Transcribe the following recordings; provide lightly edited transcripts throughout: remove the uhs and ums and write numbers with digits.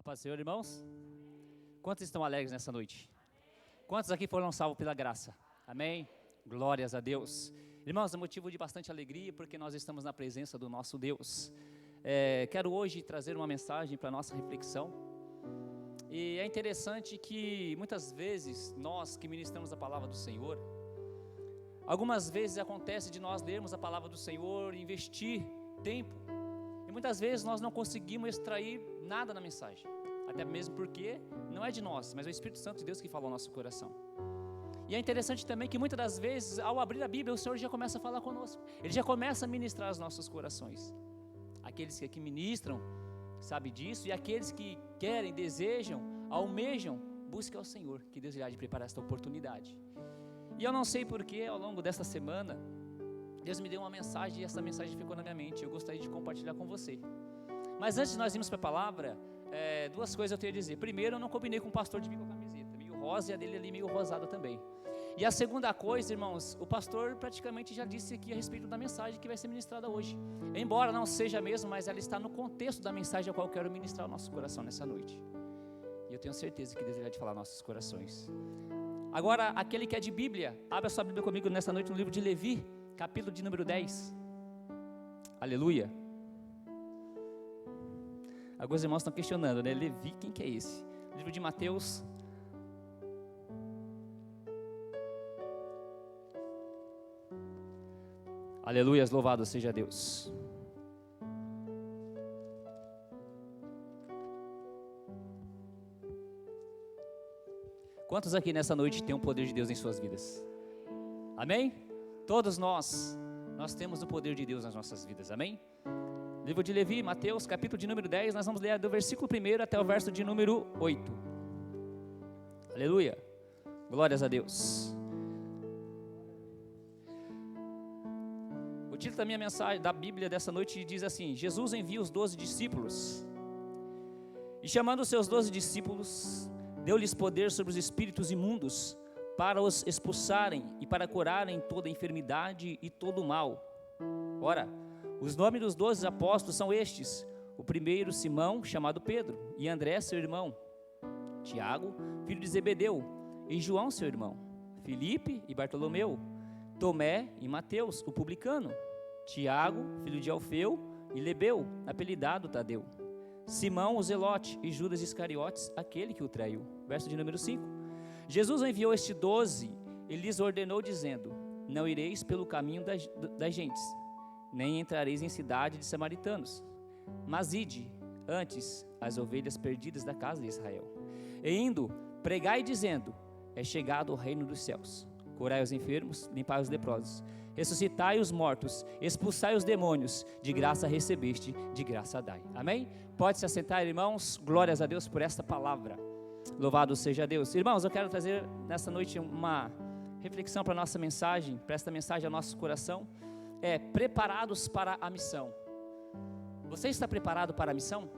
Paz do Senhor, irmãos. Quantos estão alegres nessa noite? Quantos aqui foram salvos pela graça? Amém? Glórias a Deus. Irmãos, é motivo de bastante alegria porque nós estamos na presença do nosso Deus. Quero hoje trazer uma mensagem para a nossa reflexão. E é interessante que muitas vezes nós que ministramos a palavra do Senhor, algumas vezes acontece de nós lermos a palavra do Senhor e investir tempo. E muitas vezes nós não conseguimos extrair nada na mensagem. Até mesmo porque não é de nós, mas é o Espírito Santo de Deus que fala ao nosso coração. E é interessante também que muitas das vezes, ao abrir a Bíblia, o Senhor já começa a falar conosco. Ele já começa a ministrar os nossos corações. Aqueles que aqui ministram, sabem disso. E aqueles que querem, desejam, almejam, busquem ao Senhor, que Deus irá de preparar esta oportunidade. E eu não sei porquê, ao longo desta semana, Deus me deu uma mensagem e essa mensagem ficou na minha mente. Eu gostaria de compartilhar com você. Mas antes de nós irmos para a palavra, duas coisas eu tenho a dizer. Primeiro, eu não combinei com o pastor de vir com a camiseta, meio rosa, e a dele ali meio rosada também. E a segunda coisa, irmãos, o pastor praticamente já disse aqui a respeito da mensagem que vai ser ministrada hoje. Embora não seja mesmo, mas ela está no contexto da mensagem a qual eu quero ministrar ao nosso coração nessa noite. E eu tenho certeza que Deus irá de falar aos nossos corações. Agora, aquele que é de Bíblia, abra sua Bíblia comigo nessa noite no livro de Levi, capítulo de número 10. Aleluia. Alguns irmãos estão questionando, né? Levi, quem que é esse? Livro de Mateus. Aleluia, louvado seja Deus. Quantos aqui nessa noite têm o poder de Deus em suas vidas? Amém? Todos nós temos o poder de Deus nas nossas vidas, amém? Livro de Levi, Mateus, capítulo de número 10, nós vamos ler do versículo 1 até o verso de número 8. Aleluia, glórias a Deus. O título da minha mensagem, da Bíblia dessa noite diz assim: Jesus envia os 12 discípulos, e chamando os seus 12 discípulos, deu-lhes poder sobre os espíritos imundos, para os expulsarem e para curarem toda enfermidade e todo mal. Ora, os nomes dos 12 apóstolos são estes: o primeiro, Simão, chamado Pedro, e André, seu irmão, Tiago, filho de Zebedeu, e João, seu irmão, Filipe e Bartolomeu, Tomé e Mateus, o publicano, Tiago, filho de Alfeu, e Lebeu, apelidado Tadeu, Simão, o Zelote, e Judas Iscariotes, aquele que o traiu. Verso de número 5. Jesus enviou estes 12 e lhes ordenou, dizendo: não ireis pelo caminho das gentes, nem entrareis em cidade de samaritanos, mas ide antes as ovelhas perdidas da casa de Israel. E indo, pregai dizendo: é chegado o reino dos céus. Curai os enfermos, limpai os leprosos, ressuscitai os mortos, expulsai os demônios. De graça recebeste, de graça dai. Amém? Pode se assentar, irmãos. Glórias a Deus por esta palavra. Louvado seja Deus. Irmãos, eu quero trazer nessa noite uma reflexão para a nossa mensagem, para esta mensagem ao nosso coração. Preparados para a missão. Você está preparado para a missão?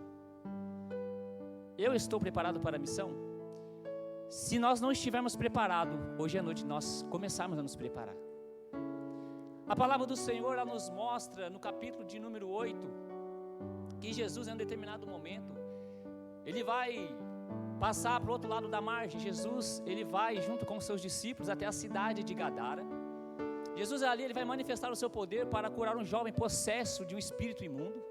Eu estou preparado para a missão? Se nós não estivermos preparados, hoje à noite nós começarmos a nos preparar. A palavra do Senhor, ela nos mostra no capítulo de número 8, que Jesus em um determinado momento, ele vai passar para o outro lado da margem. Jesus, ele vai junto com os seus discípulos até a cidade de Gadara. Jesus ali, ele vai manifestar o seu poder para curar um jovem possesso de um espírito imundo.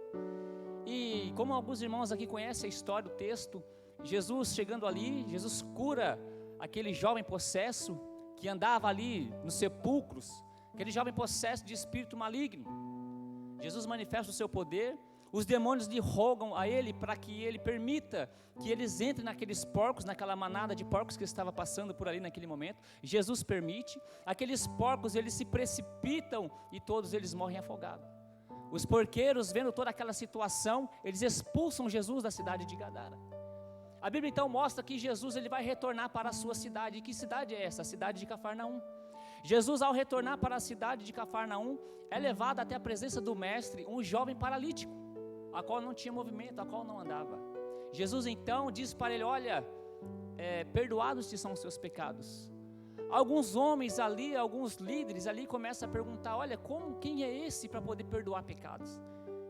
E como alguns irmãos aqui conhecem a história, o texto, Jesus chegando ali, Jesus cura aquele jovem possesso que andava ali nos sepulcros, aquele jovem possesso de espírito maligno. Jesus manifesta o seu poder. Os demônios lhe rogam a ele para que ele permita que eles entrem naqueles porcos, naquela manada de porcos que estava passando por ali naquele momento. Jesus permite. Aqueles porcos, eles se precipitam e todos eles morrem afogados. Os porqueiros, vendo toda aquela situação, eles expulsam Jesus da cidade de Gadara. A Bíblia então mostra que Jesus, ele vai retornar para a sua cidade. E que cidade é essa? A cidade de Cafarnaum. Jesus, ao retornar para a cidade de Cafarnaum, é levado até a presença do mestre, um jovem paralítico, a qual não tinha movimento, a qual não andava. Jesus então diz para ele: olha, perdoados te são os seus pecados. Alguns homens ali, alguns líderes ali começam a perguntar: olha, quem é esse para poder perdoar pecados?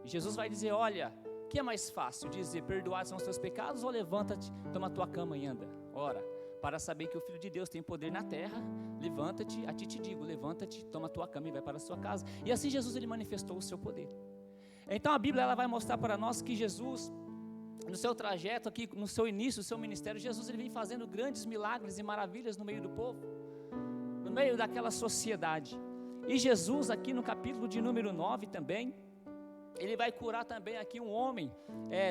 E Jesus vai dizer: olha, O que é mais fácil dizer, perdoados são os teus pecados, ou levanta-te, toma a tua cama e anda? Ora, para saber que o Filho de Deus tem poder na terra, levanta-te, a ti te digo, levanta-te, toma a tua cama e vai para a sua casa. E assim Jesus, ele manifestou o seu poder. Então a Bíblia, ela vai mostrar para nós que Jesus, no seu trajeto aqui, no seu início, no seu ministério, Jesus, ele vem fazendo grandes milagres e maravilhas no meio do povo, no meio daquela sociedade. E Jesus aqui no capítulo de número 9 também, ele vai curar também aqui um homem,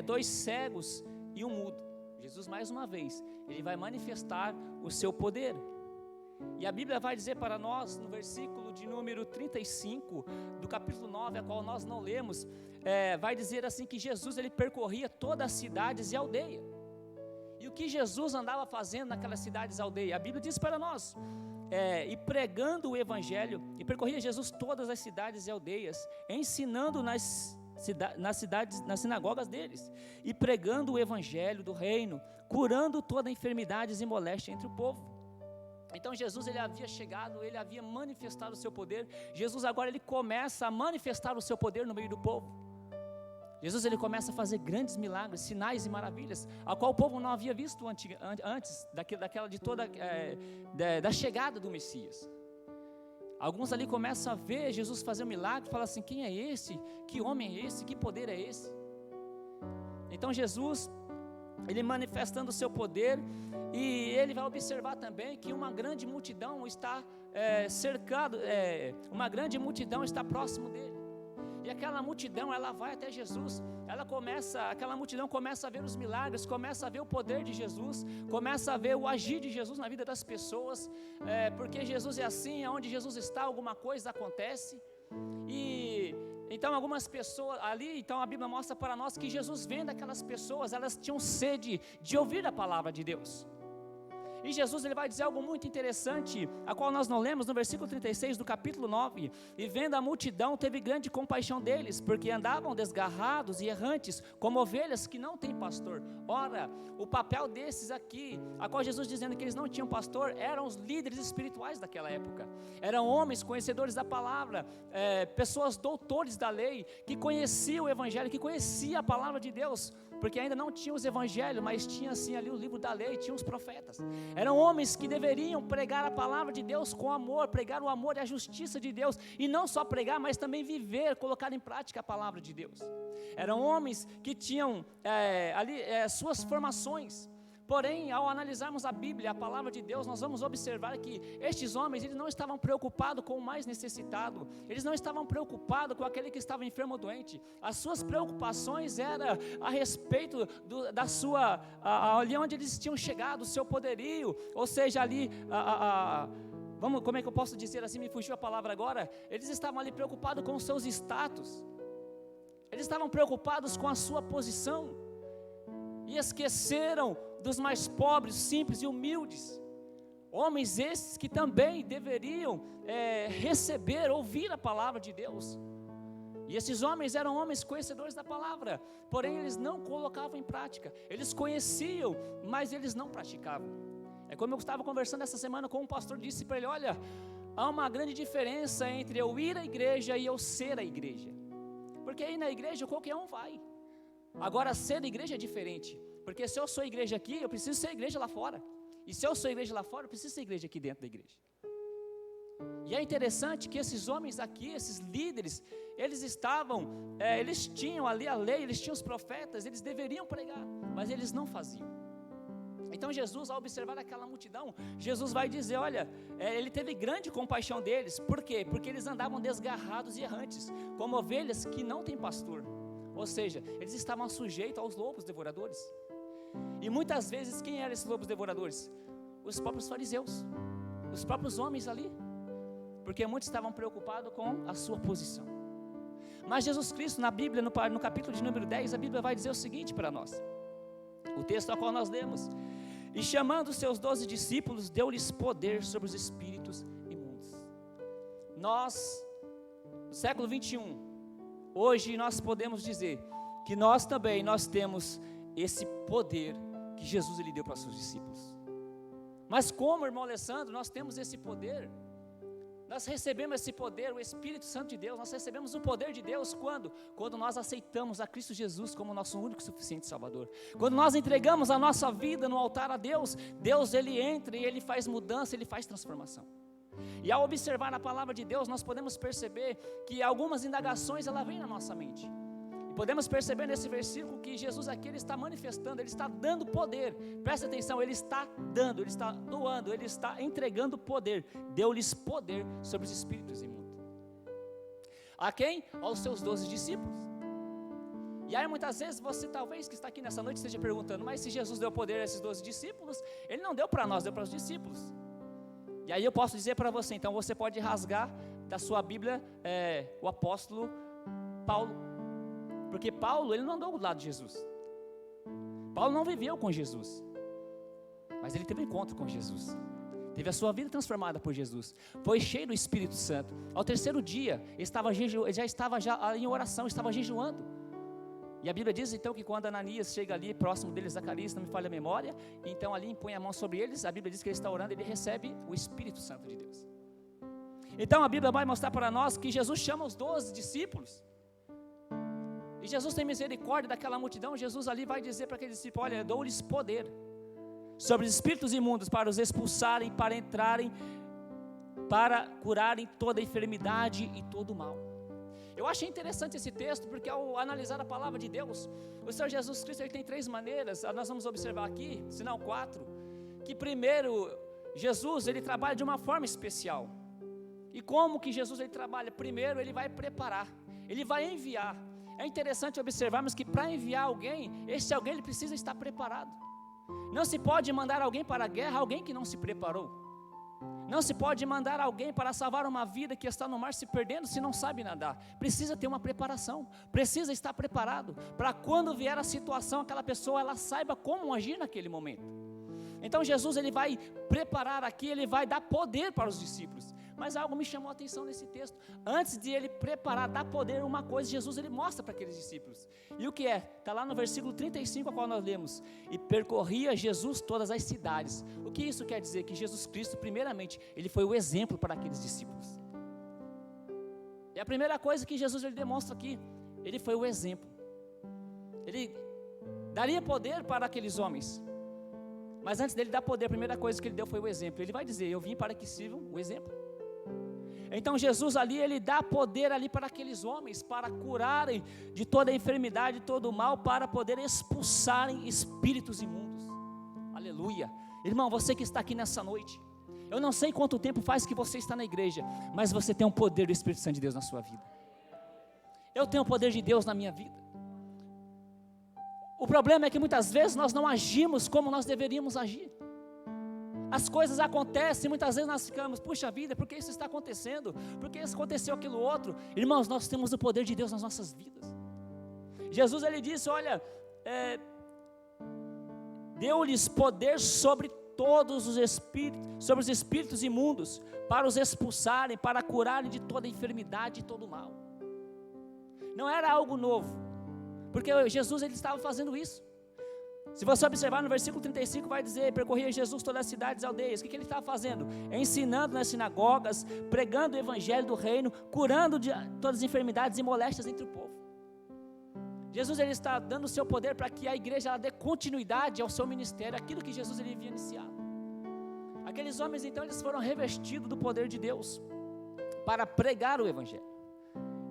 2 cegos e um mudo. Jesus, mais uma vez, ele vai manifestar o seu poder. E a Bíblia vai dizer para nós, no versículo de número 35, do capítulo 9, a qual nós não lemos, vai dizer assim que Jesus, ele percorria todas as cidades e aldeias. E o que Jesus andava fazendo naquelas cidades e aldeias? A Bíblia diz para nós, e pregando o Evangelho, e percorria Jesus todas as cidades e aldeias, ensinando nas cidades, nas sinagogas deles, e pregando o Evangelho do reino, curando toda enfermidades e moléstia entre o povo. Então Jesus, ele havia chegado, ele havia manifestado o seu poder. Jesus agora, ele começa a manifestar o seu poder no meio do povo. Jesus, ele começa a fazer grandes milagres, sinais e maravilhas, a qual o povo não havia visto antes da chegada do Messias. Alguns ali começam a ver Jesus fazer um milagre, falam assim, quem é esse? Que homem é esse? Que poder é esse? Então Jesus, ele manifestando o seu poder, e ele vai observar também que uma grande multidão está uma grande multidão está próximo dele. E aquela multidão, ela vai até Jesus, aquela multidão começa a ver os milagres, começa a ver o poder de Jesus, começa a ver o agir de Jesus na vida das pessoas, porque Jesus é assim, onde Jesus está, alguma coisa acontece. E então algumas pessoas ali, então a Bíblia mostra para nós que Jesus, vendo aquelas pessoas, elas tinham sede de ouvir a palavra de Deus. E Jesus, ele vai dizer algo muito interessante, a qual nós não lemos, no versículo 36 do capítulo 9. E vendo a multidão, teve grande compaixão deles, porque andavam desgarrados e errantes, como ovelhas que não têm pastor. Ora, o papel desses aqui, a qual Jesus dizendo que eles não tinham pastor, eram os líderes espirituais daquela época. Eram homens conhecedores da palavra, pessoas doutores da lei, que conheciam o Evangelho, que conheciam a palavra de Deus, porque ainda não tinha os evangelhos, mas tinha assim ali o livro da lei, tinha os profetas. Eram homens que deveriam pregar a palavra de Deus com amor, pregar o amor e a justiça de Deus, e não só pregar, mas também viver, colocar em prática a palavra de Deus. Eram homens que tinham suas formações. Porém, ao analisarmos a Bíblia, a palavra de Deus, nós vamos observar que estes homens, eles não estavam preocupados com o mais necessitado, eles não estavam preocupados com aquele que estava enfermo ou doente. As suas preocupações eram a respeito ali onde eles tinham chegado, o seu poderio, ou seja, ali, como é que eu posso dizer assim, me fugiu a palavra agora, eles estavam ali preocupados com os seus status, eles estavam preocupados com a sua posição, e esqueceram dos mais pobres, simples e humildes. Homens esses que também deveriam ouvir a palavra de Deus. E esses homens eram homens conhecedores da palavra, porém eles não colocavam em prática. Eles conheciam, mas eles não praticavam. É como eu estava conversando essa semana com um pastor, disse para ele, olha, há uma grande diferença entre eu ir à igreja e eu ser a igreja. Porque aí na igreja qualquer um vai. Agora ser a igreja é diferente. Porque se eu sou igreja aqui, eu preciso ser igreja lá fora. E se eu sou igreja lá fora, eu preciso ser igreja aqui dentro da igreja. E é interessante que esses homens aqui, esses líderes, eles tinham ali a lei, eles tinham os profetas, eles deveriam pregar, mas eles não faziam. Então Jesus, ao observar aquela multidão, Jesus vai dizer, olha, ele teve grande compaixão deles. Por quê? Porque eles andavam desgarrados e errantes, como ovelhas que não têm pastor. Ou seja, eles estavam sujeitos aos lobos devoradores. E muitas vezes, quem eram esses lobos devoradores? Os próprios fariseus, os próprios homens ali, porque muitos estavam preocupados com a sua posição. Mas Jesus Cristo, na Bíblia, no capítulo de número 10, a Bíblia vai dizer o seguinte para nós, o texto ao qual nós lemos, e chamando os seus 12 discípulos, deu-lhes poder sobre os espíritos imundos. Nós, no século 21, hoje nós podemos dizer que nós temos esse poder que Jesus ele deu para os seus discípulos. Mas como, irmão Alessandro, nós temos esse poder? Nós recebemos esse poder, o Espírito Santo de Deus, nós recebemos o poder de Deus quando? Quando nós aceitamos a Cristo Jesus como nosso único e suficiente Salvador. Quando nós entregamos a nossa vida no altar a Deus, Deus ele entra e ele faz mudança, ele faz transformação. E ao observar a palavra de Deus, nós podemos perceber que algumas indagações ela vêm na nossa mente. Podemos perceber nesse versículo que Jesus aqui ele está manifestando, ele está dando poder. Presta atenção, ele está dando, ele está doando, ele está entregando poder. Deu-lhes poder sobre os espíritos imundos. A quem? Aos seus 12 discípulos. E aí muitas vezes você talvez que está aqui nessa noite esteja perguntando, mas se Jesus deu poder a esses 12 discípulos, ele não deu para nós, deu para os discípulos. E aí eu posso dizer para você, então você pode rasgar da sua Bíblia o apóstolo Paulo. Porque Paulo, ele não andou do lado de Jesus. Paulo não viveu com Jesus. Mas ele teve um encontro com Jesus. Teve a sua vida transformada por Jesus. Foi cheio do Espírito Santo. Ao terceiro dia, ele já estava em oração, estava jejuando. E a Bíblia diz então que quando Ananias chega ali próximo deles, Zacarias, não me falha a memória, então ali impõe a mão sobre eles, a Bíblia diz que ele está orando, ele recebe o Espírito Santo de Deus. Então a Bíblia vai mostrar para nós que Jesus chama os 12 discípulos. E Jesus tem misericórdia daquela multidão. Jesus ali vai dizer para aqueles discípulos, olha, eu dou-lhes poder sobre os espíritos imundos para os expulsarem, para entrarem, para curarem toda enfermidade e todo mal. Eu achei interessante esse texto, porque ao analisar a palavra de Deus, o Senhor Jesus Cristo ele tem 3 maneiras, nós vamos observar aqui, se não 4, que primeiro, Jesus ele trabalha de uma forma especial. E como que Jesus ele trabalha? Primeiro ele vai preparar, ele vai enviar. É interessante observarmos que para enviar alguém, esse alguém ele precisa estar preparado. Não se pode mandar alguém para a guerra, alguém que não se preparou. Não se pode mandar alguém para salvar uma vida que está no mar se perdendo se não sabe nadar. Precisa ter uma preparação, precisa estar preparado, para quando vier a situação, aquela pessoa ela saiba como agir naquele momento. Então Jesus ele vai preparar aqui, ele vai dar poder para os discípulos. Mas algo me chamou a atenção nesse texto. Antes de ele preparar, dar poder, uma coisa, Jesus ele mostra para aqueles discípulos. E o que é? Está lá no versículo 35, a qual nós lemos. E percorria Jesus todas as cidades. O que isso quer dizer? Que Jesus Cristo, primeiramente, ele foi o exemplo para aqueles discípulos. É a primeira coisa que Jesus ele demonstra aqui. Ele foi o exemplo. Ele daria poder para aqueles homens. Mas antes dele dar poder, a primeira coisa que ele deu foi o exemplo. Ele vai dizer, eu vim para que sirvam o exemplo. Então Jesus ali, ele dá poder ali para aqueles homens, para curarem de toda a enfermidade, todo o mal, para poder expulsarem espíritos imundos. Aleluia. Irmão, você que está aqui nessa noite, eu não sei quanto tempo faz que você está na igreja, mas você tem um poder do Espírito Santo de Deus na sua vida. Eu tenho o poder de Deus na minha vida. O problema é que muitas vezes nós não agimos como nós deveríamos agir. As coisas acontecem, muitas vezes nós ficamos, puxa vida, por que isso está acontecendo? Por que isso aconteceu aquilo outro? Irmãos, nós temos o poder de Deus nas nossas vidas. Jesus ele disse, olha, deu-lhes poder sobre todos os espíritos, sobre os espíritos imundos, para os expulsarem, para curarem de toda enfermidade e todo mal. Não era algo novo, porque Jesus ele estava fazendo isso. Se você observar no versículo 35 vai dizer, percorria Jesus todas as cidades e aldeias. O que ele estava fazendo? Ensinando nas sinagogas, pregando o evangelho do reino, curando de todas as enfermidades e moléstias entre o povo. Jesus ele está dando o seu poder para que a igreja ela dê continuidade ao seu ministério, aquilo que Jesus ele havia iniciado. Aqueles homens então eles foram revestidos do poder de Deus para pregar o evangelho.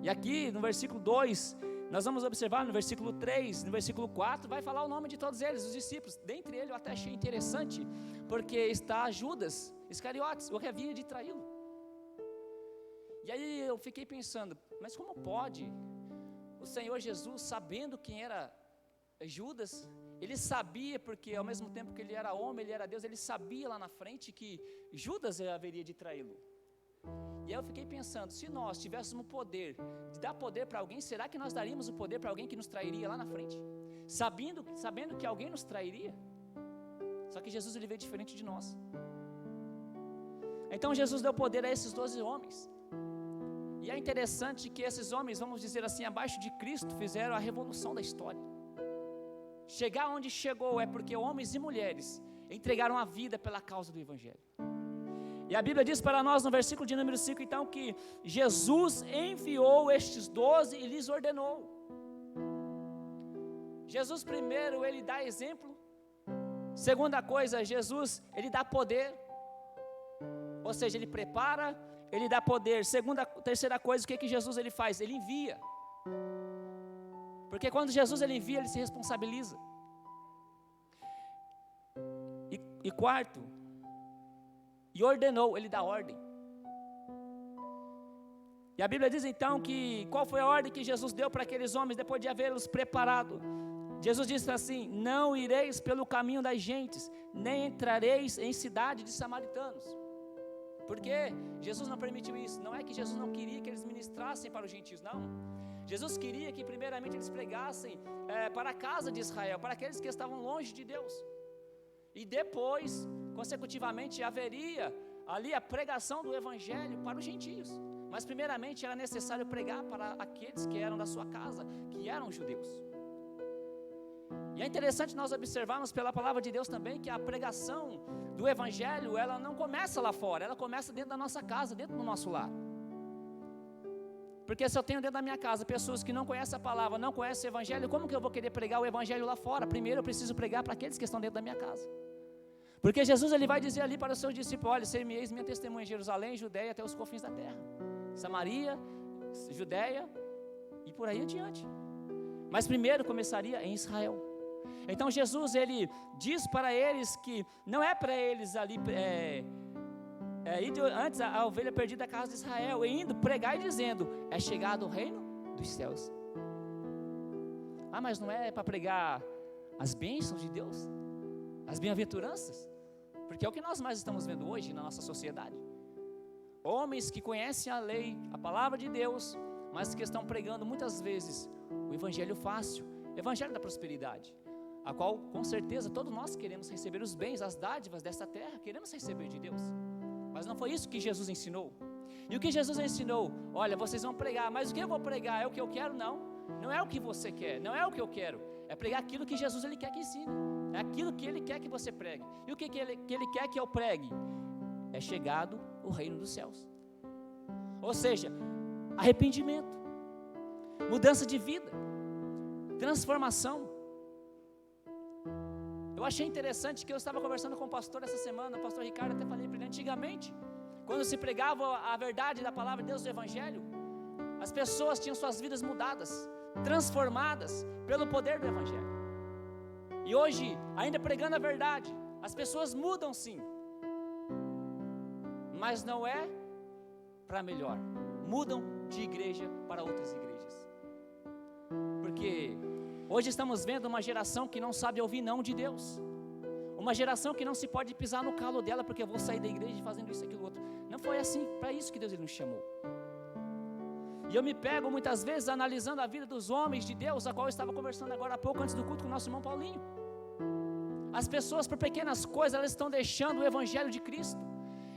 E aqui no versículo 2, nós vamos observar no versículo 3, no versículo 4, vai falar o nome de todos eles, os discípulos. Dentre eles eu até achei interessante, porque está Judas Iscariotes, o que havia de traí-lo. E aí eu fiquei pensando, mas como pode o Senhor Jesus, sabendo quem era Judas, ele sabia, porque ao mesmo tempo que ele era homem, ele era Deus, ele sabia lá na frente que Judas haveria de traí-lo. E aí eu fiquei pensando, se nós tivéssemos o poder de dar poder para alguém, será que nós daríamos o poder para alguém que nos trairia lá na frente? Sabendo que alguém nos trairia? Só que Jesus ele veio diferente de nós. Então Jesus deu poder a esses 12 homens. E é interessante que esses homens, vamos dizer assim, abaixo de Cristo, fizeram a revolução da história. Chegar onde chegou é porque homens e mulheres entregaram a vida pela causa do evangelho. E a Bíblia diz para nós no versículo de número 5, então, que Jesus enviou estes 12 e lhes ordenou. Jesus primeiro, ele dá exemplo. Segunda coisa, Jesus, ele dá poder. Ou seja, ele prepara, ele dá poder. Terceira coisa, o que Jesus ele faz? Ele envia. Porque quando Jesus ele envia, ele se responsabiliza. E quarto, e ordenou, ele dá ordem. E a Bíblia diz então que, qual foi a ordem que Jesus deu para aqueles homens, depois de havê-los preparado? Jesus disse assim: não ireis pelo caminho das gentes, nem entrareis em cidade de samaritanos. Por quê? Jesus não permitiu isso. Não é que Jesus não queria que eles ministrassem para os gentios, não. Jesus queria que primeiramente eles pregassem para a casa de Israel, para aqueles que estavam longe de Deus. E depois, consecutivamente, haveria ali a pregação do evangelho para os gentios. Mas primeiramente era necessário pregar para aqueles que eram da sua casa, que eram judeus. E é interessante nós observarmos pela palavra de Deus também que a pregação do evangelho, ela não começa lá fora, ela começa dentro da nossa casa, dentro do nosso lar. Porque se eu tenho dentro da minha casa pessoas que não conhecem a palavra, não conhecem o evangelho, como que eu vou querer pregar o evangelho lá fora? Primeiro eu preciso pregar para aqueles que estão dentro da minha casa. Porque Jesus ele vai dizer ali para os seus discípulos: olha, ser-me-eis minha testemunha em Jerusalém, Judeia, até os confins da terra, Samaria, Judeia e por aí adiante. Mas primeiro começaria em Israel. Então Jesus ele diz para eles que não é para eles ali antes a ovelha perdida da casa de Israel, e indo pregar e dizendo: é chegado o reino dos céus. Ah, mas não é para pregar as bênçãos de Deus, as bem-aventuranças? Porque é o que nós mais estamos vendo hoje na nossa sociedade. Homens que conhecem a lei, a palavra de Deus, mas que estão pregando muitas vezes o evangelho fácil, o evangelho da prosperidade, a qual com certeza todos nós queremos receber os bens, as dádivas desta terra, queremos receber de Deus. Mas não foi isso que Jesus ensinou. E o que Jesus ensinou? Olha, vocês vão pregar, mas o que eu vou pregar? É o que eu quero? Não. Não é o que você quer, não é o que eu quero. É pregar aquilo que Jesus ele quer que ensine. É aquilo que ele quer que você pregue. E o que ele quer que eu pregue? É chegado o reino dos céus. Ou seja, arrependimento, mudança de vida, transformação. Eu achei interessante que eu estava conversando com o pastor essa semana, o pastor Ricardo, até falei para ele: antigamente, quando se pregava a verdade da palavra de Deus, do evangelho, as pessoas tinham suas vidas mudadas, transformadas pelo poder do evangelho. E hoje, ainda pregando a verdade, as pessoas mudam sim, mas não é para melhor, mudam de igreja para outras igrejas. Porque hoje estamos vendo uma geração que não sabe ouvir não de Deus, uma geração que não se pode pisar no calo dela, porque eu vou sair da igreja fazendo isso, aquilo, outro. Não foi assim, para isso que Deus ele nos chamou. E eu me pego muitas vezes analisando a vida dos homens de Deus, a qual eu estava conversando agora há pouco, antes do culto, com o nosso irmão Paulinho. As pessoas, por pequenas coisas, elas estão deixando o evangelho de Cristo,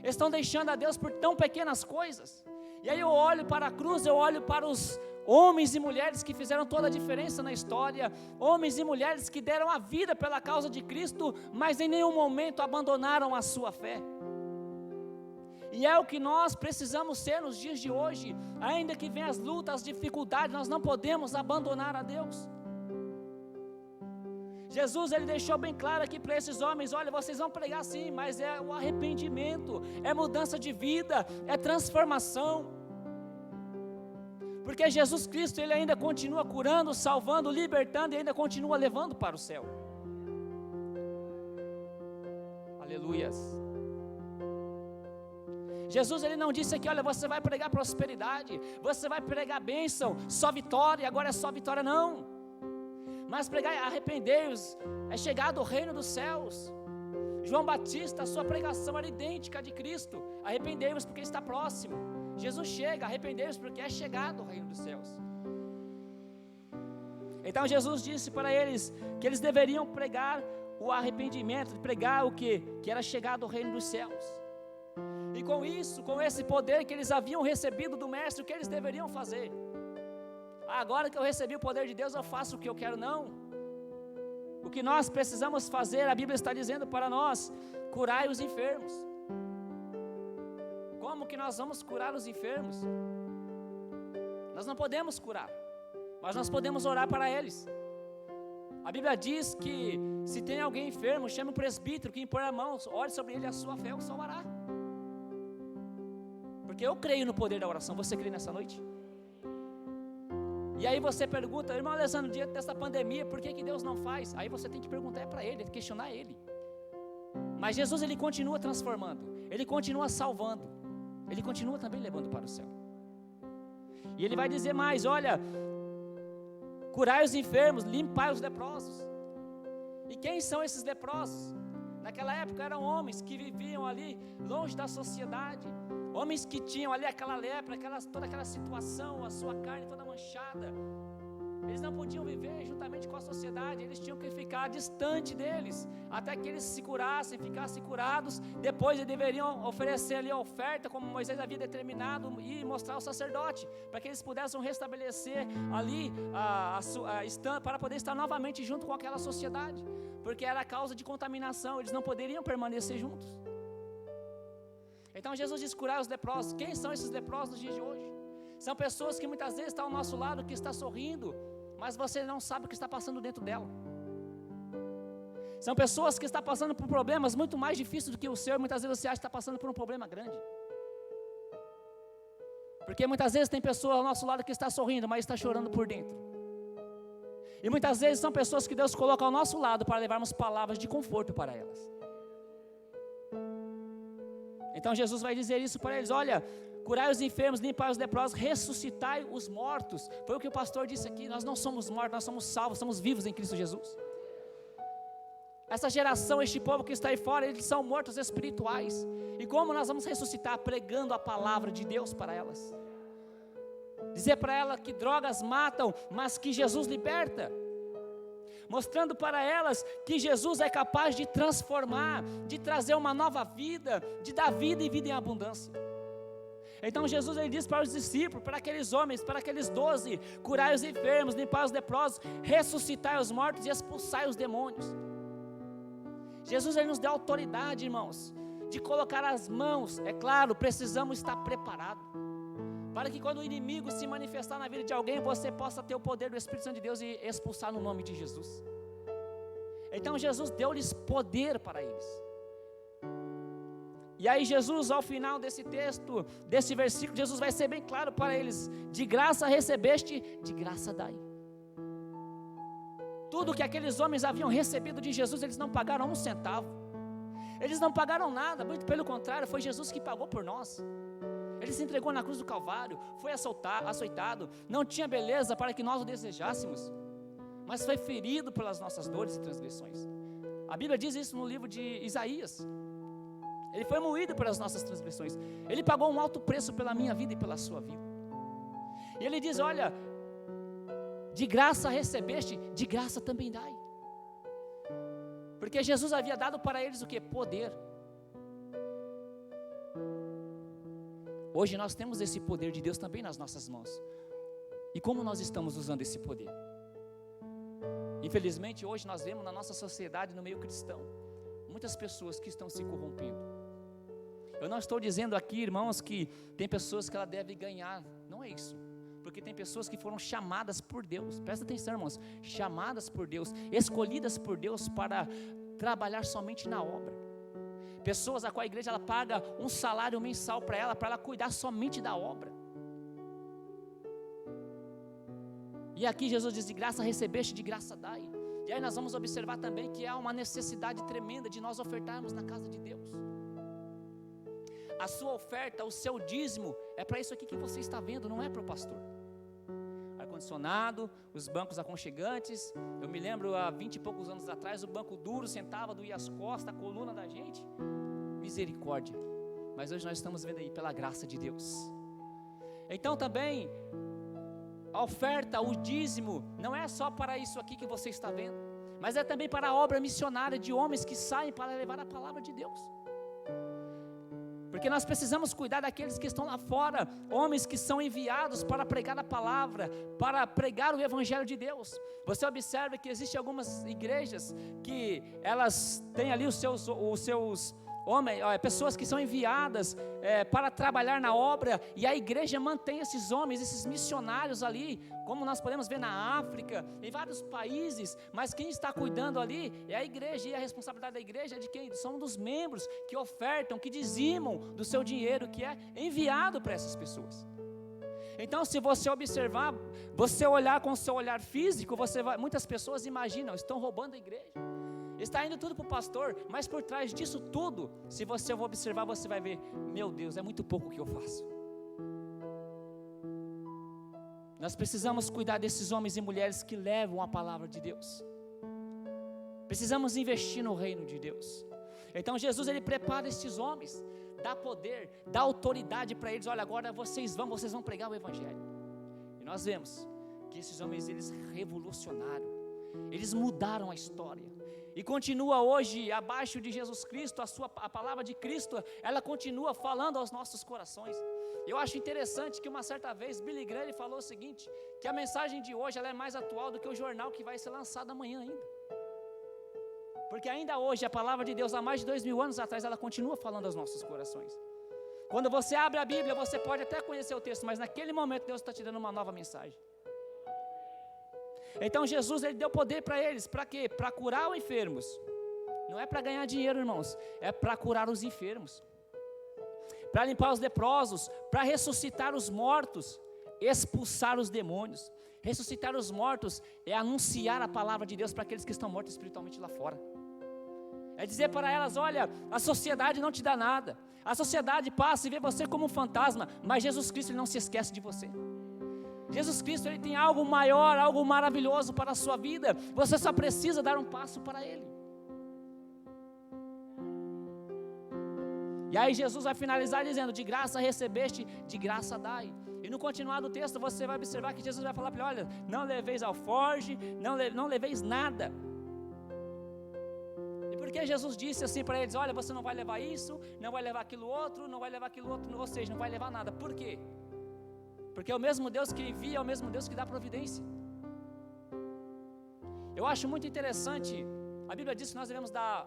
estão deixando a Deus por tão pequenas coisas. E aí eu olho para a cruz, eu olho para os homens e mulheres que fizeram toda a diferença na história, homens e mulheres que deram a vida pela causa de Cristo, mas em nenhum momento abandonaram a sua fé. E é o que nós precisamos ser nos dias de hoje. Ainda que venham as lutas, as dificuldades, nós não podemos abandonar a Deus. Jesus ele deixou bem claro aqui para esses homens: olha, vocês vão pregar sim, mas é o arrependimento, é mudança de vida, é transformação. Porque Jesus Cristo ele ainda continua curando, salvando, libertando, e ainda continua levando para o céu. Aleluias. Jesus ele não disse aqui: olha, você vai pregar prosperidade, você vai pregar bênção, só vitória, agora é só vitória, não. Mas pregar: arrependei-vos, é chegado o reino dos céus. João Batista, a sua pregação era idêntica à de Cristo: arrependei-vos porque está próximo. Jesus chega: arrependei-vos porque é chegado o reino dos céus. Então Jesus disse para eles que eles deveriam pregar o arrependimento, pregar o quê? Que era chegado o reino dos céus. E com isso, com esse poder que eles haviam recebido do mestre, o que eles deveriam fazer? Agora que eu recebi o poder de Deus, eu faço o que eu quero? Não. O que nós precisamos fazer, a Bíblia está dizendo para nós: curai os enfermos. como que nós vamos curar os enfermos? Nós não podemos curar, mas nós podemos orar para eles. A Bíblia diz que se tem alguém enfermo, chame o presbítero que impor a mão, ore sobre ele, a sua fé o salvará. Porque eu creio no poder da oração. Você crê nessa noite? E aí você pergunta, irmão Alessandro, diante dessa pandemia, por que Deus não faz? Aí você tem que perguntar para ele, questionar ele. Mas Jesus, ele continua transformando, ele continua salvando, ele continua também levando para o céu. E ele vai dizer mais, olha, curai os enfermos, limpai os leprosos. E quem são esses leprosos? Naquela época eram homens que viviam ali longe da sociedade, homens que tinham ali aquela lepra, toda aquela situação, a sua carne toda manchada. Eles não podiam viver juntamente com a sociedade, eles tinham que ficar distante deles, até que eles se curassem, ficassem curados. Depois eles deveriam oferecer ali a oferta, como Moisés havia determinado, e mostrar ao sacerdote, para que eles pudessem restabelecer ali para poder estar novamente junto com aquela sociedade, porque era causa de contaminação, eles não poderiam permanecer juntos. Então Jesus diz curar os leprosos. Quem são esses leprosos nos dias de hoje? São pessoas que muitas vezes estão ao nosso lado, que está sorrindo, mas você não sabe o que está passando dentro dela. São pessoas que estão passando por problemas muito mais difíceis do que o seu, e muitas vezes você acha que está passando por um problema grande. Porque muitas vezes tem pessoas ao nosso lado que está sorrindo, mas está chorando por dentro. E muitas vezes são pessoas que Deus coloca ao nosso lado para levarmos palavras de conforto para elas. Então Jesus vai dizer isso para eles, olha, curai os enfermos, limpai os leprosos, ressuscitai os mortos. Foi o que o pastor disse aqui, nós não somos mortos, nós somos salvos, somos vivos em Cristo Jesus. Essa geração, este povo que está aí fora, eles são mortos espirituais. E como nós vamos ressuscitar? Pregando a palavra de Deus para elas. Dizer para elas que drogas matam, mas que Jesus liberta. Mostrando para elas que Jesus é capaz de transformar, de trazer uma nova vida, de dar vida e vida em abundância. Então Jesus, ele diz para os discípulos, para aqueles homens, para aqueles 12, curai os enfermos, limpar os leprosos, ressuscitai os mortos e expulsai os demônios. Jesus, ele nos dá autoridade, irmãos, de colocar as mãos. É claro, precisamos estar preparados, para que quando o inimigo se manifestar na vida de alguém, você possa ter o poder do Espírito Santo de Deus e expulsar no nome de Jesus. Então Jesus deu-lhes poder para eles. E aí Jesus, ao final desse texto, desse versículo, Jesus vai ser bem claro para eles: de graça recebeste, de graça dai. Tudo que aqueles homens haviam recebido de Jesus, eles não pagaram um centavo. Eles não pagaram nada, muito pelo contrário, foi Jesus que pagou por nós. Ele se entregou na cruz do Calvário, foi açoitado, não tinha beleza para que nós o desejássemos, mas foi ferido pelas nossas dores e transgressões. A Bíblia diz isso no livro de Isaías. Ele foi moído pelas nossas transgressões. Ele pagou um alto preço pela minha vida e pela sua vida. E ele diz, olha, de graça recebeste, de graça também dai. Porque Jesus havia dado para eles o que? Poder. Hoje nós temos esse poder de Deus também nas nossas mãos. E como nós estamos usando esse poder? Infelizmente hoje nós vemos na nossa sociedade, no meio cristão, muitas pessoas que estão se corrompendo. Eu não estou dizendo aqui, irmãos, que tem pessoas que ela deve ganhar, não é isso. Porque tem pessoas que foram chamadas por Deus, presta atenção, irmãos, chamadas por Deus, escolhidas por Deus para trabalhar somente na obra. Pessoas a qual a igreja ela paga um salário mensal para ela cuidar somente da obra. E aqui Jesus diz, de graça recebeste, de graça dai. E aí nós vamos observar também que há uma necessidade tremenda de nós ofertarmos na casa de Deus. A sua oferta, o seu dízimo, é para isso aqui que você está vendo, não é para o pastor. Ar-condicionado, os bancos aconchegantes. Eu me lembro há 20 e poucos anos atrás, o banco duro sentava, doía as costas, a coluna da gente. Misericórdia. Mas hoje nós estamos vendo aí pela graça de Deus. Então também, a oferta, o dízimo, não é só para isso aqui que você está vendo, mas é também para a obra missionária de homens que saem para levar a palavra de Deus. Porque nós precisamos cuidar daqueles que estão lá fora, homens que são enviados para pregar a palavra, para pregar o evangelho de Deus. Você observa que existem algumas igrejas que elas têm ali os seus pessoas que são enviadas para trabalhar na obra, e a igreja mantém esses homens, esses missionários ali, como nós podemos ver na África, em vários países, mas quem está cuidando ali é a igreja, e a responsabilidade da igreja é de quem? São dos membros que ofertam, que dizimam do seu dinheiro, que é enviado para essas pessoas. Então, se você observar, você olhar com o seu olhar físico, muitas pessoas imaginam, estão roubando a igreja, está indo tudo para o pastor, mas por trás disso tudo, se você observar, você vai ver, meu Deus, é muito pouco o que eu faço. Nós precisamos cuidar desses homens e mulheres que levam a palavra de Deus. Precisamos investir no reino de Deus. Então Jesus, ele prepara esses homens, dá poder, dá autoridade para eles. Olha, agora vocês vão pregar o evangelho. E nós vemos que esses homens, eles revolucionaram, eles mudaram a história. E continua hoje, abaixo de Jesus Cristo, a palavra de Cristo, ela continua falando aos nossos corações. Eu acho interessante que uma certa vez, Billy Graham, ele falou o seguinte, que a mensagem de hoje, ela é mais atual do que o jornal que vai ser lançado amanhã ainda. Porque ainda hoje, a palavra de Deus, há mais de 2000 anos atrás, ela continua falando aos nossos corações. Quando você abre a Bíblia, você pode até conhecer o texto, mas naquele momento Deus está te dando uma nova mensagem. Então Jesus, ele deu poder para eles, para quê? Para curar os enfermos. Não é para ganhar dinheiro, irmãos, é para curar os enfermos, para limpar os leprosos, para ressuscitar os mortos, expulsar os demônios. Ressuscitar os mortos é anunciar a palavra de Deus para aqueles que estão mortos espiritualmente lá fora. É dizer para elas, olha, a sociedade não te dá nada, a sociedade passa e vê você como um fantasma, mas Jesus Cristo, ele não se esquece de você. Jesus Cristo, ele tem algo maior, algo maravilhoso para a sua vida, você só precisa dar um passo para ele. E aí Jesus vai finalizar dizendo, de graça recebeste, de graça dai. E no continuar do texto, você vai observar que Jesus vai falar para ele, olha, não leveis alforge, não leveis nada. E por que Jesus disse assim para eles, olha, você não vai levar isso, não vai levar aquilo outro, não vai levar aquilo outro, ou seja, não vai levar nada. Por quê? Porque é o mesmo Deus que envia, é o mesmo Deus que dá providência. Eu acho muito interessante, a Bíblia diz que nós devemos dar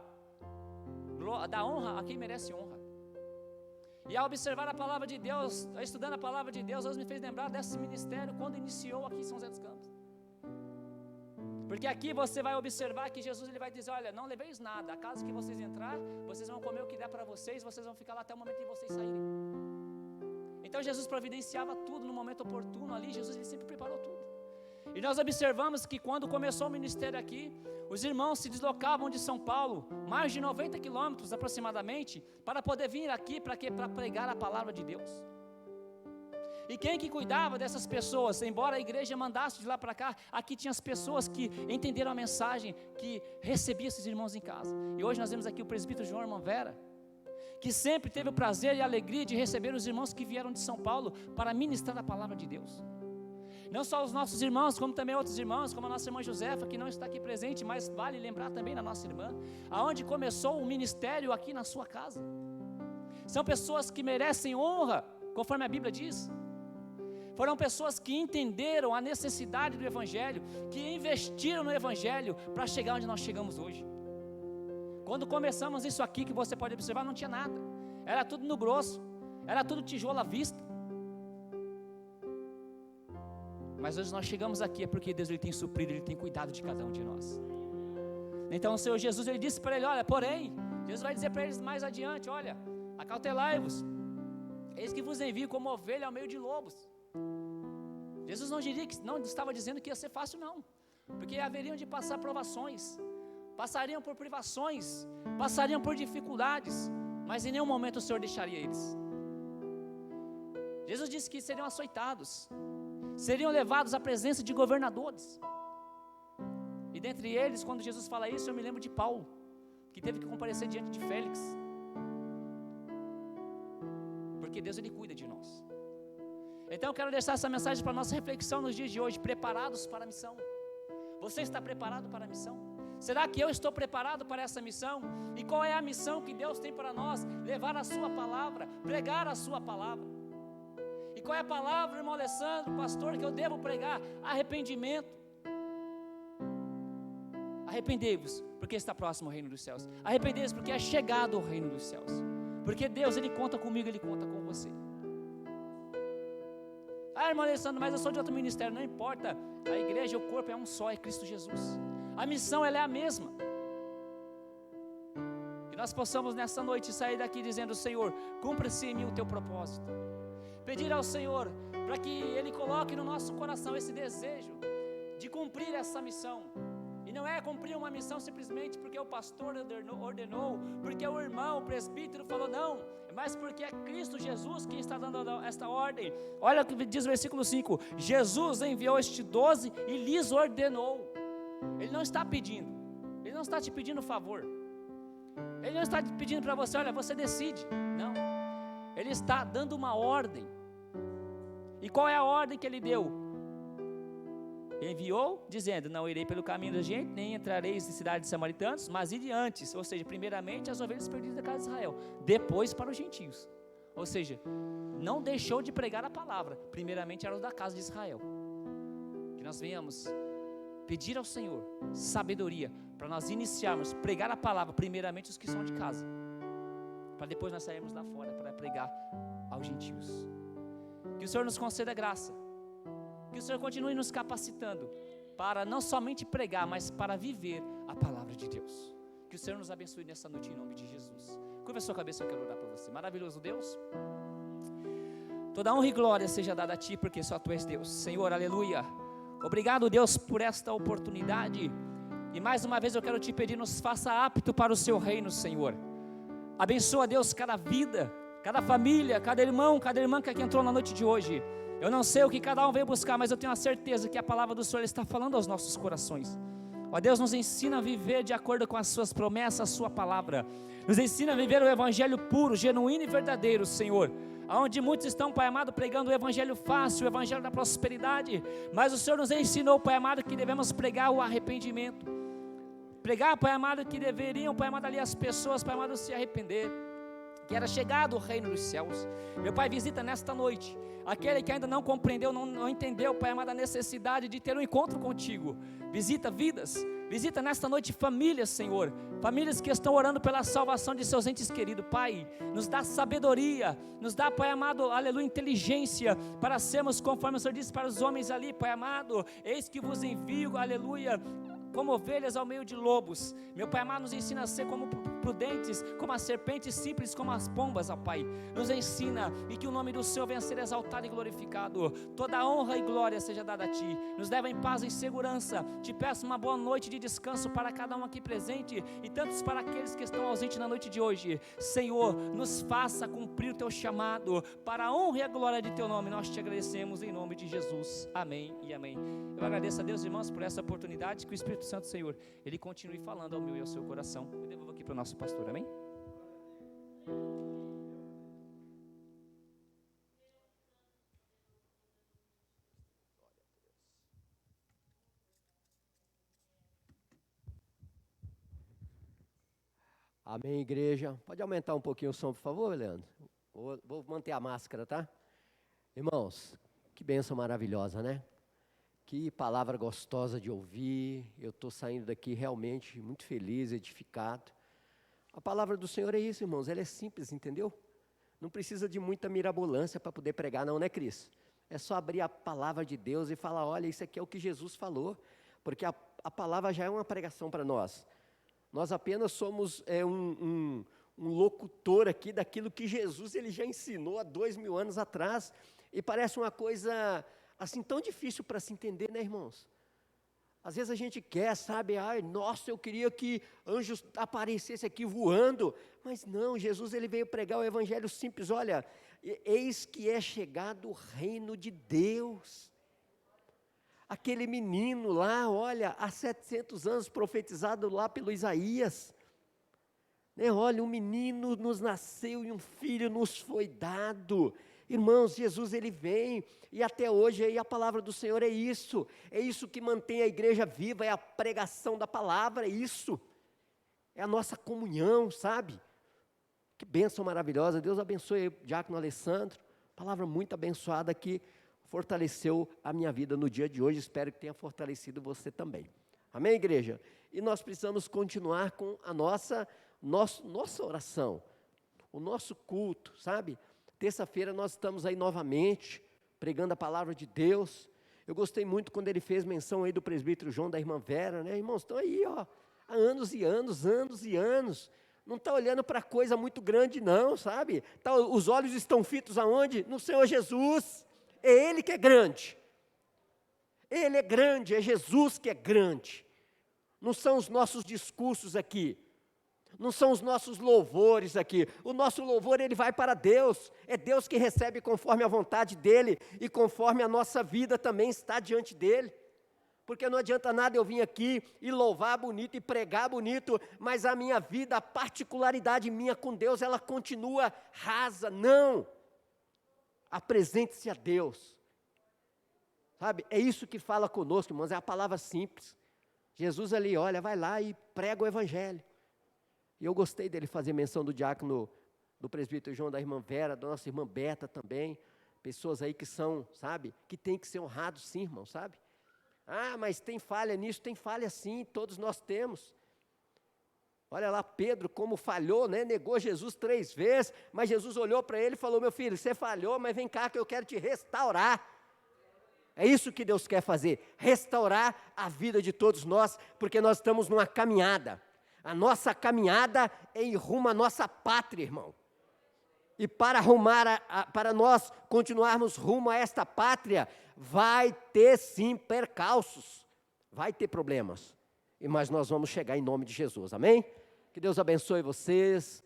honra a quem merece honra. E ao observar a palavra de Deus, estudando a palavra de Deus, Deus me fez lembrar desse ministério quando iniciou aqui em São José dos Campos. Porque aqui você vai observar que Jesus, ele vai dizer, olha, não leveis nada, a casa que vocês entrar, vocês vão comer o que der para vocês vão ficar lá até o momento de vocês saírem. Então Jesus providenciava tudo no momento oportuno ali, Jesus, ele sempre preparou tudo. E nós observamos que quando começou o ministério aqui, os irmãos se deslocavam de São Paulo, mais de 90 quilômetros aproximadamente, para poder vir aqui, para quê? Para pregar a palavra de Deus. E quem que cuidava dessas pessoas? Embora a igreja mandasse de lá para cá, aqui tinha as pessoas que entenderam a mensagem, que recebiam esses irmãos em casa. E hoje nós vemos aqui o presbítero João Manvera, que sempre teve o prazer e a alegria de receber os irmãos que vieram de São Paulo para ministrar a palavra de Deus. Não só os nossos irmãos, como também outros irmãos, como a nossa irmã Josefa, que não está aqui presente, mas vale lembrar também da nossa irmã, aonde começou o ministério aqui na sua casa. São pessoas que merecem honra, conforme a Bíblia diz. Foram pessoas que entenderam a necessidade do Evangelho, que investiram no Evangelho para chegar onde nós chegamos hoje. Quando começamos isso aqui, que você pode observar, não tinha nada, era tudo no grosso, era tudo tijolo à vista. Mas hoje nós chegamos aqui é porque Deus, ele tem suprido, ele tem cuidado de cada um de nós. Então o Senhor Jesus, ele disse para ele, olha, porém, Jesus vai dizer para eles mais adiante, olha, acautelai-vos, eis que vos envio como ovelha ao meio de lobos. Jesus não estava dizendo que ia ser fácil, não, porque haveriam de passar provações, passariam por privações, passariam por dificuldades, mas em nenhum momento o Senhor deixaria eles. Jesus disse que seriam açoitados, seriam levados à presença de governadores. E dentre eles, quando Jesus fala isso, eu me lembro de Paulo, que teve que comparecer diante de Félix, porque Deus, ele cuida de nós. Então eu quero deixar essa mensagem para a nossa reflexão nos dias de hoje, preparados para a missão. Você está preparado para a missão? Será que eu estou preparado para essa missão? E qual é a missão que Deus tem para nós? Levar a sua palavra, pregar a sua palavra. E qual é a palavra, irmão Alessandro, pastor, que eu devo pregar? Arrependimento. Arrependei-vos, porque está próximo o reino dos céus. Arrependei-vos, porque é chegado o reino dos céus. Porque Deus, Ele conta comigo, Ele conta com você. Ah, irmão Alessandro, mas eu sou de outro ministério. Não importa, a igreja, o corpo é um só, é Cristo Jesus. A missão, ela é a mesma. Que nós possamos nessa noite sair daqui dizendo: Senhor, cumpra-se em mim o teu propósito. Pedir ao Senhor para que Ele coloque no nosso coração esse desejo de cumprir essa missão. E não é cumprir uma missão simplesmente porque o pastor ordenou, porque o irmão, o presbítero falou, não, mas porque é Cristo Jesus que está dando esta ordem. Olha o que diz o versículo 5: Jesus enviou estes 12 e lhes ordenou. Ele não está pedindo, Ele não está te pedindo favor, Ele não está te pedindo para você, olha, você decide. Não, Ele está dando uma ordem. E qual é a ordem que Ele deu? Enviou, dizendo: não irei pelo caminho da gente, nem entrareis em cidades de samaritanos, mas ide antes, ou seja, primeiramente as ovelhas perdidas da casa de Israel, depois para os gentios. Ou seja, não deixou de pregar a palavra, primeiramente eram da casa de Israel. Que nós venhamos pedir ao Senhor sabedoria, para nós iniciarmos, pregar a palavra, primeiramente os que são de casa, para depois nós sairmos lá fora, para pregar aos gentios. Que o Senhor nos conceda graça, que o Senhor continue nos capacitando para não somente pregar, mas para viver a palavra de Deus. Que o Senhor nos abençoe nessa noite em nome de Jesus. Curva a sua cabeça, eu quero orar para você. Maravilhoso Deus, toda honra e glória seja dada a Ti, porque só Tu és Deus. Senhor, aleluia. Obrigado, Deus, por esta oportunidade. E mais uma vez eu quero Te pedir, nos faça apto para o Seu reino, Senhor. Abençoa, Deus, cada vida, cada família, cada irmão, cada irmã que aqui entrou na noite de hoje. Eu não sei o que cada um veio buscar, mas eu tenho a certeza que a palavra do Senhor está falando aos nossos corações. Ó Deus, nos ensina a viver de acordo com as suas promessas, a sua palavra. Nos ensina a viver o evangelho puro, genuíno e verdadeiro, Senhor. Onde muitos estão, Pai amado, pregando o evangelho fácil, o evangelho da prosperidade. Mas o Senhor nos ensinou, Pai amado, que devemos pregar o arrependimento. Pregar, Pai amado, que deveriam, Pai amado, ali as pessoas, Pai amado, se arrepender. Que era chegado o reino dos céus. Meu Pai, visita nesta noite aquele que ainda não compreendeu, não entendeu, Pai amado, a necessidade de ter um encontro contigo. Visita vidas, visita nesta noite famílias, Senhor, famílias que estão orando pela salvação de seus entes queridos. Pai, nos dá sabedoria, nos dá, Pai amado, aleluia, inteligência, para sermos conforme o Senhor disse para os homens ali, Pai amado, eis que vos envio, aleluia, como ovelhas ao meio de lobos. Meu Pai amado, nos ensina a ser como prudentes, como as serpentes, simples como as pombas, ó Pai. Nos ensina, e que o nome do Senhor venha a ser exaltado e glorificado. Toda a honra e glória seja dada a Ti. Nos leva em paz e em segurança. Te peço uma boa noite de descanso para cada um aqui presente, e tantos para aqueles que estão ausentes na noite de hoje. Senhor, nos faça cumprir o Teu chamado, para a honra e a glória de Teu nome. Nós te agradecemos em nome de Jesus. Amém e amém. Eu agradeço a Deus, irmãos, por essa oportunidade. Que o Espírito Santo, Senhor, Ele continue falando ao meu e ao seu coração. Eu devolvo aqui para o nosso pastor, amém? Amém, igreja. Pode aumentar um pouquinho o som, por favor, Leandro? Vou manter a máscara, tá? Irmãos, que bênção maravilhosa, né? Que palavra gostosa de ouvir. Eu estou saindo daqui realmente muito feliz, edificado. A palavra do Senhor é isso, irmãos, ela é simples, entendeu? Não precisa de muita mirabolância para poder pregar, não, né, Cris? É só abrir a palavra de Deus e falar, olha, isso aqui é o que Jesus falou, porque a palavra já é uma pregação para nós. Nós apenas somos um locutor aqui daquilo que Jesus ele já ensinou há 2000 anos atrás, e parece uma coisa assim tão difícil para se entender, né, irmãos? Às vezes a gente quer, sabe, ai, nossa, eu queria que anjos aparecessem aqui voando, mas não, Jesus ele veio pregar o evangelho simples, olha, eis que é chegado o reino de Deus. Aquele menino lá, olha, há 700 anos profetizado lá pelo Isaías, né, olha, um menino nos nasceu e um filho nos foi dado. Irmãos, Jesus ele vem, e até hoje aí a palavra do Senhor é isso que mantém a igreja viva, é a pregação da palavra, é isso, é a nossa comunhão, sabe? Que bênção maravilhosa, Deus abençoe o diácono Alessandro, palavra muito abençoada que fortaleceu a minha vida no dia de hoje, espero que tenha fortalecido você também, amém, igreja? e nós precisamos continuar com a nossa oração, o nosso culto, sabe? Terça-feira nós estamos aí novamente, pregando a palavra de Deus. Eu gostei muito quando ele fez menção aí do presbítero João, da irmã Vera, né? Irmãos, estão aí, ó, há anos e anos, não está olhando para coisa muito grande não, sabe? Os olhos estão fitos aonde? No Senhor Jesus, é Ele que é grande. Ele é grande, é Jesus que é grande. Não são os nossos discursos aqui, não são os nossos louvores aqui. O nosso louvor, ele vai para Deus. É Deus que recebe conforme a vontade dEle e conforme a nossa vida também está diante dEle. Porque não adianta nada eu vir aqui e louvar bonito e pregar bonito, mas a minha vida, a particularidade minha com Deus, ela continua rasa. Não! Apresente-se a Deus. Sabe, é isso que fala conosco, irmãos, é a palavra simples. Jesus ali, olha, vai lá e prega o evangelho. E eu gostei dele fazer menção do diácono, do presbítero João, da irmã Vera, da nossa irmã Beta também. Pessoas aí que são, sabe, que tem que ser honrados sim, irmão, sabe? Ah, mas tem falha nisso, tem falha sim, todos nós temos. Olha lá Pedro como falhou, né? Negou Jesus 3 vezes, mas Jesus olhou para ele e falou, meu filho, você falhou, mas vem cá que eu quero te restaurar. É isso que Deus quer fazer, restaurar a vida de todos nós, porque nós estamos numa caminhada. A nossa caminhada é em rumo à nossa pátria, irmão. E para para nós continuarmos rumo a esta pátria, vai ter sim percalços, vai ter problemas, mas nós vamos chegar em nome de Jesus, amém? Que Deus abençoe vocês,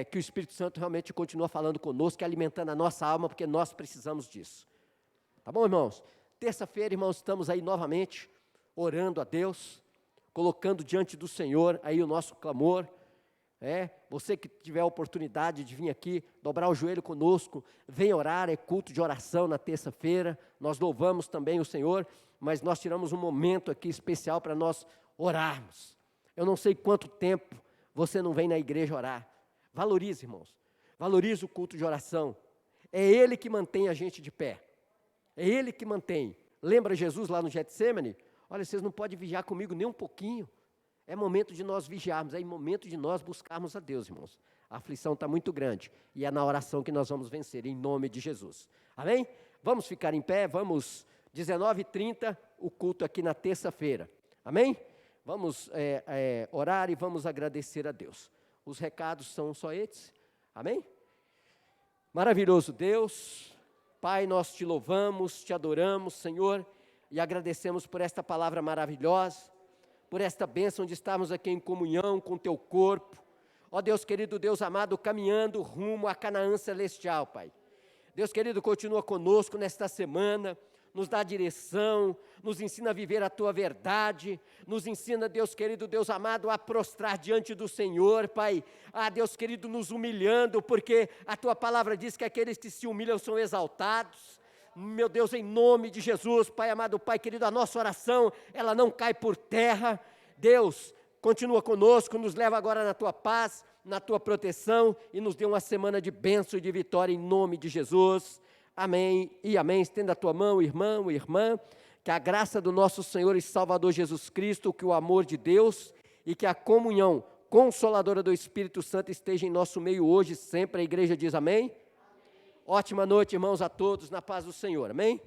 que o Espírito Santo realmente continue falando conosco, alimentando a nossa alma, porque nós precisamos disso. Tá bom, irmãos? Terça-feira, irmãos, estamos aí novamente, orando a Deus, colocando diante do Senhor aí o nosso clamor. Você que tiver a oportunidade de vir aqui, dobrar o joelho conosco, vem orar, é culto de oração na terça-feira, nós louvamos também o Senhor, mas nós tiramos um momento aqui especial para nós orarmos. Eu não sei quanto tempo você não vem na igreja orar. Valorize, irmãos, valorize o culto de oração, é Ele que mantém a gente de pé, é Ele que mantém. Lembra Jesus lá no Getsemane? Olha, vocês não podem vigiar comigo nem um pouquinho. É momento de nós vigiarmos, é momento de nós buscarmos a Deus, irmãos. A aflição está muito grande e é na oração que nós vamos vencer, em nome de Jesus. Amém? Vamos ficar em pé, vamos, 19h30, o culto aqui na terça-feira. Amém? Vamos orar e vamos agradecer a Deus. Os recados são só esses. Amém? Maravilhoso Deus, Pai, nós te louvamos, te adoramos, Senhor, e agradecemos por esta palavra maravilhosa, por esta bênção de estarmos aqui em comunhão com o Teu corpo. Ó Deus querido, Deus amado, caminhando rumo a Canaã celestial, Pai. Deus querido, continua conosco nesta semana, nos dá direção, nos ensina a viver a Tua verdade, nos ensina, Deus querido, Deus amado, a prostrar diante do Senhor, Pai. Ah, Deus querido, nos humilhando, porque a Tua palavra diz que aqueles que se humilham são exaltados. Meu Deus, em nome de Jesus, Pai amado, Pai querido, a nossa oração, ela não cai por terra. Deus, continua conosco, nos leva agora na Tua paz, na Tua proteção e nos dê uma semana de bênção e de vitória em nome de Jesus. Amém e amém. Estenda a tua mão, irmão e irmã, que a graça do nosso Senhor e Salvador Jesus Cristo, que o amor de Deus e que a comunhão consoladora do Espírito Santo esteja em nosso meio hoje e sempre. A igreja diz amém. Ótima noite, irmãos, a todos, na paz do Senhor, amém?